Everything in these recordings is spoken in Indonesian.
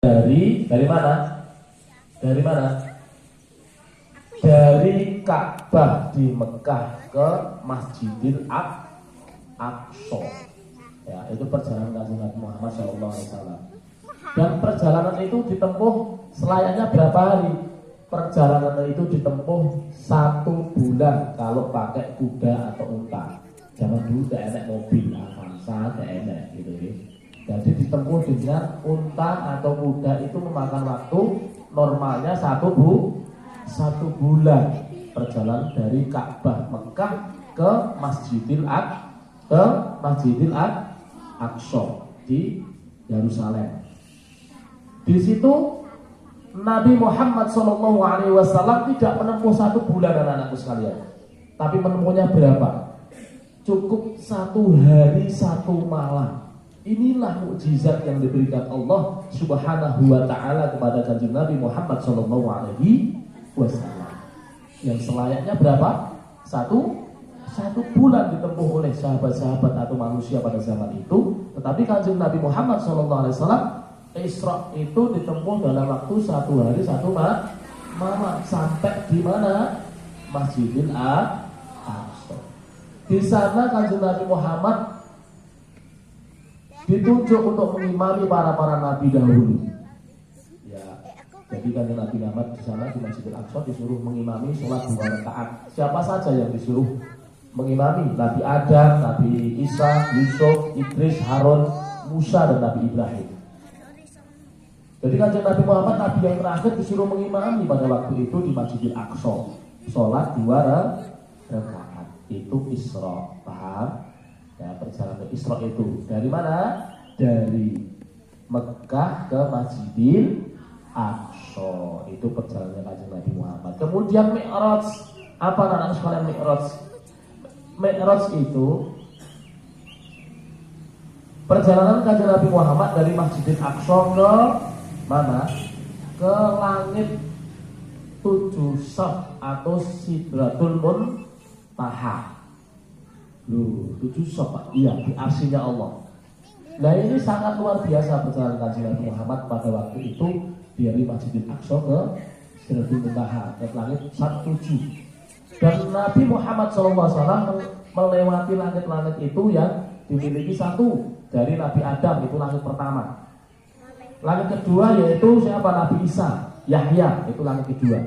Dari mana? Dari mana? Dari Ka'bah di Mekah ke Masjidil Aqsa. Ya, itu perjalanan Kanjeng Nabi Muhammad SAW. Dan perjalanan itu ditempuh selayaknya berapa hari? Perjalanan itu ditempuh 1 bulan kalau pakai kuda atau unta. Zaman dulu tidak enak mobil, Avanza tidak enak gitu ya. Jadi ditempuh dengan unta atau kuda itu memakan waktu normalnya 1 bulan perjalanan dari Ka'bah Mekah ke Masjidil Aqsa di Yerusalem. Di situ Nabi Muhammad SAW tidak menempuh 1 bulan anak-anakku sekalian, tapi menempuhnya berapa? Cukup 1 hari 1 malam. Inilah mukjizat yang diberikan Allah Subhanahu wa Ta'ala kepada Kanjeng Nabi Muhammad SAW. Yang selayaknya berapa? 1 bulan ditempuh oleh sahabat-sahabat atau manusia pada zaman itu. Tetapi Kanjeng Nabi Muhammad SAW Isra itu ditempuh dalam waktu 1 hari 1 malam sampai di mana? Masjidil Aqsa. Di sana Kanjeng Nabi Muhammad ditunjuk untuk mengimami para nabi dahulu. Ya, jadi Kanjeng Nabi Muhammad di sana di Masjidil Aqsa disuruh mengimami sholat 2 rakaat. Siapa saja yang disuruh mengimami? Nabi Adam, Nabi Isa, Yusuf, Idris, Harun, Musa dan Nabi Ibrahim. Jadi Kanjeng Nabi Muhammad Nabi yang terakhir disuruh mengimami pada waktu itu di Masjidil Aqsa. Sholat 2 rakaat. Itu Isra, paham? Ya, perjalanan Isra itu dari mana? Dari Mekah ke Masjidil Aqsa. Itu perjalanan Kanjeng Nabi Muhammad. Kemudian Mi'raj. Apa anak-anak sekalian Mi'raj? Mi'raj itu perjalanan Kanjeng Nabi Muhammad dari Masjidil Aqsa ke mana? Ke langit 7 saf atau Sidratul Muntaha. 7 saf, Pak. Iya, di arsinya Allah. Nah, ini sangat luar biasa perjalanan Kanjeng Nabi Muhammad pada waktu itu dari Masjidil Aqsa ke Sidratul Muntaha, ke langit 7. Dan Nabi Muhammad SAW melewati langit-langit itu yang dimiliki 1 dari Nabi Adam, itu langit pertama. Langit kedua yaitu siapa? Nabi Isa, Yahya, itu langit kedua.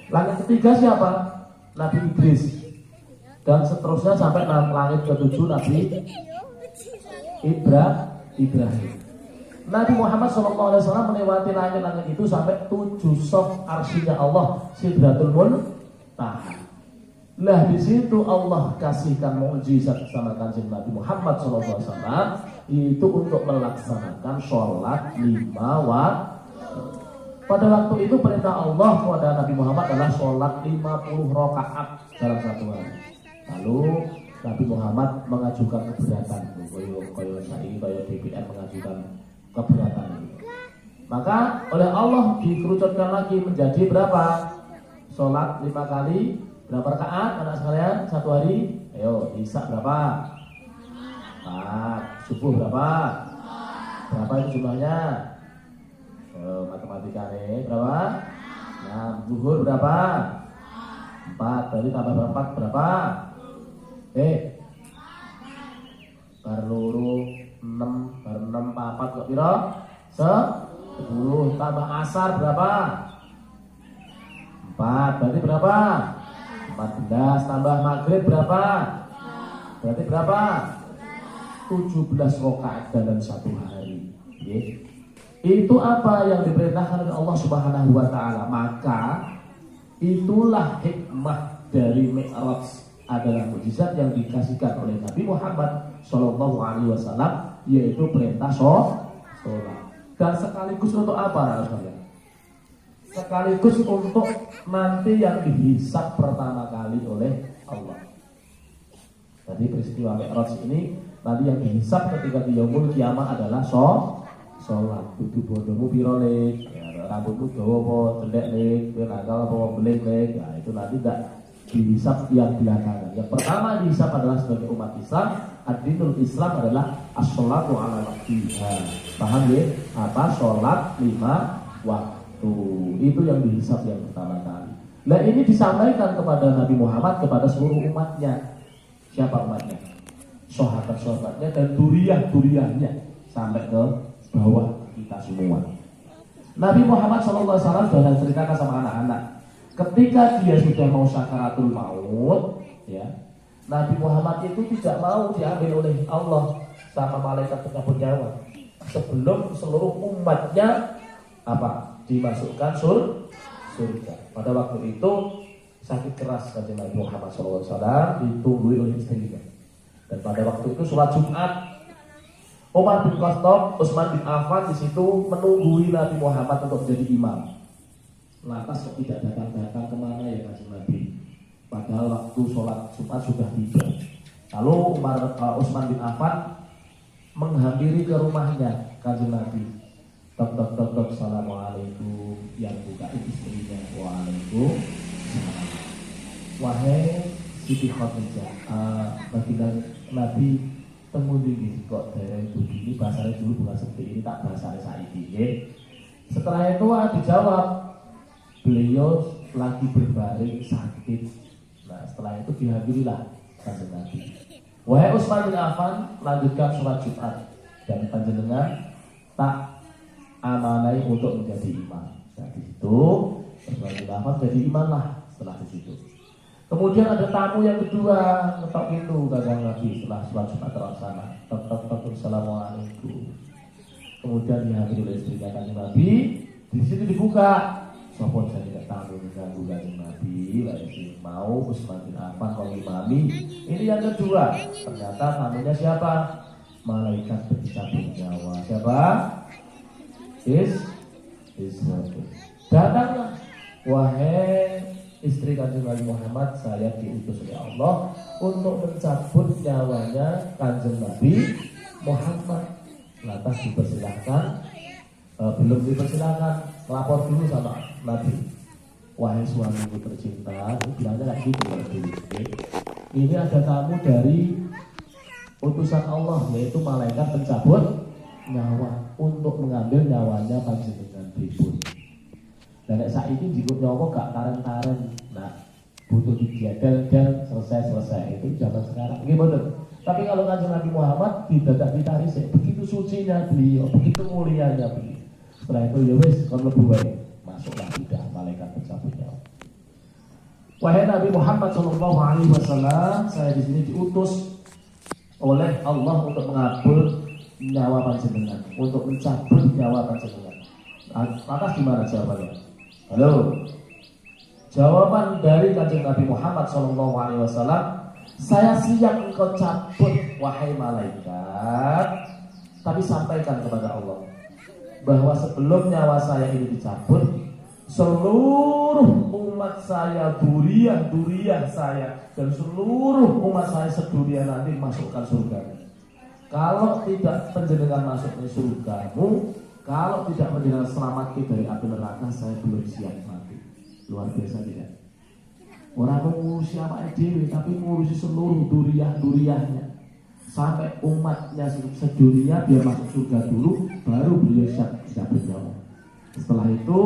Langit ketiga siapa? Nabi Idris. Dan seterusnya sampai langit ke-7 Nabi Ibrahim. Nabi Muhammad SAW melewati langit-langit itu sampai 7 saf arsinya Allah, Sidratul Muntaha. Lah di situ Allah kasihkan mukjizat sama Kanjeng Nabi Muhammad SAW itu untuk melaksanakan sholat 5 waktu. Pada waktu itu perintah Allah kepada Nabi Muhammad adalah sholat 50 rakaat dalam 1 hari. Lalu Nabi Muhammad mengajukan keberatan, koyo DPR mengajukan keberatan itu. Maka oleh Allah dikerucutkan lagi menjadi berapa? Sholat 5 kali berapa rakaat anak sekalian 1 hari? Ayo, Isya berapa? 4. Subuh berapa? Berapa itu jumlahnya? Matematika nih, berapa? Nah, zuhur berapa? 4. Berarti tambah berapa? Berapa? Berluru 6, ber 6 4 kok piro? 10. Tambah asar berapa? 4. Berarti berapa? 14. Tambah maghrib berapa? Berarti berapa? 17 rakaat dalam 1 hari. Itu apa yang diperintahkan oleh Allah Subhanahu wa Ta'ala. Maka itulah hikmah dari Mi'raj, adalah mukjizat yang dikasihkan oleh Nabi Muhammad SAW, yaitu perintah sholat. Dan sekaligus untuk apa? Sekaligus untuk nanti yang dihisab pertama kali oleh Allah. Jadi peristiwa Mi'raj ini nanti yang dihisab ketika di yaumul kiamah adalah sholat. Tutup bodohmu piro nek, rambutmu dawa apa cendek nek, nakal apa belik nek. Nah, itu nanti tidak dihisab yang belakangan. Yang pertama dihisab adalah sebagai umat Islam, Ad-dinul Islam adalah as-sholatu ala waqtiha. Paham ya? Apa? Sholat 5 waktu. Itu yang dihisab yang pertama kali. Nah ini disampaikan kepada Nabi Muhammad, kepada seluruh umatnya. Siapa umatnya? Sahabat-sahabatnya dan duriyah-duriyahnya sampai ke bawah kita semua. Nabi Muhammad SAW sudah ceritakan sama anak-anak. Ketika dia sudah mau sakaratul maut, ya, Nabi Muhammad itu tidak mau diambil oleh Allah sama malaikat pencabut nyawa sebelum seluruh umatnya apa? Dimasukkan surga. Pada waktu itu sakit keras kanjeng Nabi Muhammad SAW ditunggu oleh istrinya. Dan pada waktu itu sholat Jumat, Umar bin Khattab, Utsman bin Affan di situ menunggui Nabi Muhammad untuk menjadi imam. Lantas kok tidak datang-datang kemana ya kanjeng Nabi? Padahal waktu sholat Jumat sudah tiba. Lalu Utsman bin Affan menghampiri ke rumahnya kanjeng Nabi. Tok, assalamualaikum. Yang buka istrinya, waalaikumsalam. Wahai Siti Khadijah, baginda Nabi temu di kok daerah begini, bahasanya dulu bukan seperti ini, tak bahasanya saiki. Setelah itu dijawab, beliau lagi berbaring sakit. Nah setelah itu dihadirilah kanjeng Nabi. Wahai Utsman bin Affan, lanjutkan sholat Jumat dan panjenengan tak amanai untuk menjadi imam. Nah di situ Utsman bin Affan jadi imam lah setelah di situ. Kemudian ada tamu yang kedua ngetok pintu kanjeng Nabi setelah sholat Jumat terlaksana. Tok, assalamualaikum. Kemudian dihadiri oleh istrinya kanjeng Nabi. Di situ dibuka. Sopon saya tidak tahu mengganggu kanjeng Nabi, lagi mau Utsman bin Affan kalau imami. Ini yang kedua. Ternyata tamunya siapa? Malaikat pencabut nyawa. Siapa? Israfil. Datanglah, wahai istri kanjeng Nabi Muhammad, saya diutus oleh Allah untuk mencabut nyawanya kanjeng Nabi Muhammad. Lantas dipersilahkan, belum dipersilahkan, lapor dulu sama Nabi. Wahai suamiku tercinta, bilangnya lagi dulu. Ini ada tamu dari utusan Allah, yaitu malaikat pencabut nyawa untuk mengambil nyawanya panjenengan pripun. Dan saat ini jika nyawa gak karen-karen, nah butuh dijadel dan selesai itu zaman sekarang. Gimana? Tapi kalau kanjeng Nabi Muhammad tidak ditarik, begitu sucinya beliau, begitu mulianya beliau. Setelah itu ya wis kon mlebu wae, masuklah sudah malaikat pencabut nyawa. Wahai Nabi Muhammad SAW, saya di sini diutus oleh Allah untuk mengambil nyawa panjenengan, untuk mencabut nyawa panjenengan. Lantas gimana jawabannya? Halo. Jawaban dari kanjeng Nabi Muhammad SAW, saya siap engkau cabut wahai malaikat, tapi sampaikan kepada Allah bahwa sebelum nyawa saya ini dicabut, seluruh umat saya, duriyah saya, dan seluruh umat saya sedunia nanti masukkan surga. Kalau tidak penjenengan masuk ke surgamu, kalau tidak penjenengan selamat dari api neraka, saya belum siap mati. Luar biasa tidak? Orang mengurusi apa dewi, tapi mengurusi seluruh duriyahnya. Sampai umatnya sedunia biar masuk surga dulu, baru beliau siap berjawab. Setelah itu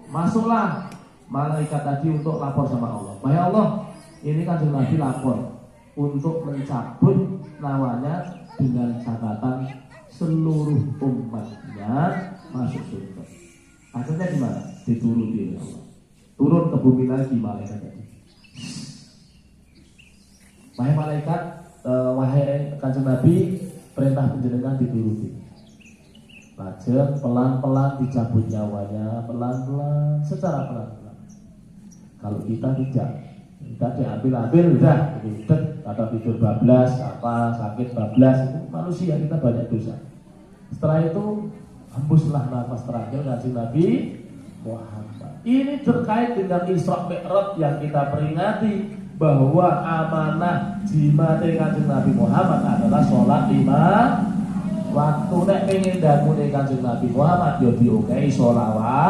masuklah malaikat tadi untuk lapor sama Allah. Wahai Allah, ini kanjeng Nabi lapor untuk mencabut nyawanya dengan catatan seluruh umatnya masuk surga. Akhirnya gimana? Dituruti oleh Allah. Turun ke bumi lagi malaikat tadi. Wahai malaikat, wahai kanjeng Nabi, perintah panjenengan dituruti. Lajeng pelan-pelan dicabut nyawanya, pelan-pelan, secara pelan-pelan. Kalau kita tidak, kita diambil-ambil udah, ribet, atau tidur bablas, apa sakit bablas, itu manusia, kita banyak dosa. Setelah itu hembuslah nafas terakhir kanjeng Nabi Muhammad. Ini terkait dengan Isra Mi'raj yang kita peringati, bahwa amanah jimat kanjeng Nabi Muhammad adalah sholat 5 waktu. Nek pengen dangune kanjeng Nabi Muhammad yo diokehi sholawate.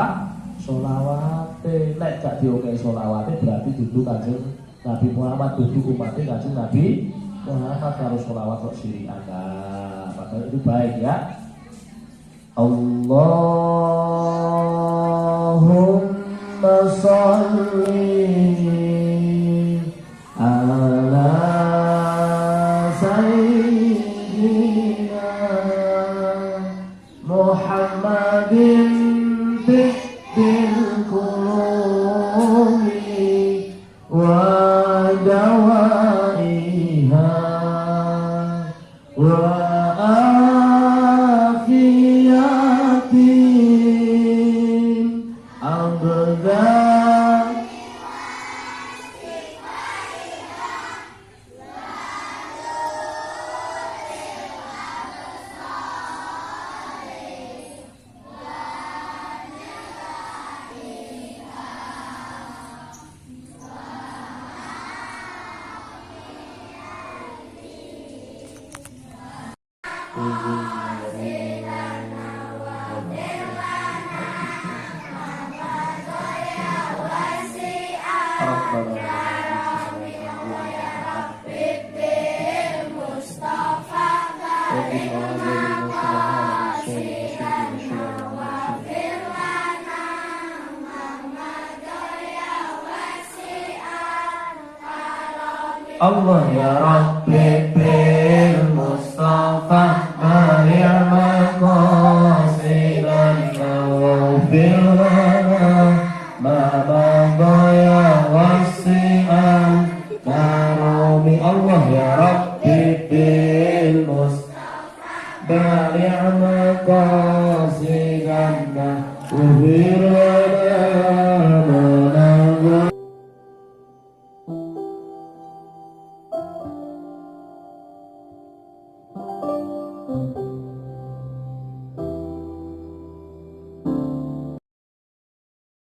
Nek gak diokehi sholawate berarti dudu kanjeng Nabi Muhammad, dudu umat kanjeng Nabi Muhammad harus sholawat kok siri agak, padahal itu baik ya. Allahumma sholli ala sayyidina Muhammadin tibbil qulubi wa dawaiha wa afiyatin abdan. Allah ya Rabbi bil Mustafa bari' maqasidana waghfir lana ma madaya wasi'an karami. Allah ya Rabbi bil Mustafa bari' maqasidana waghfir lana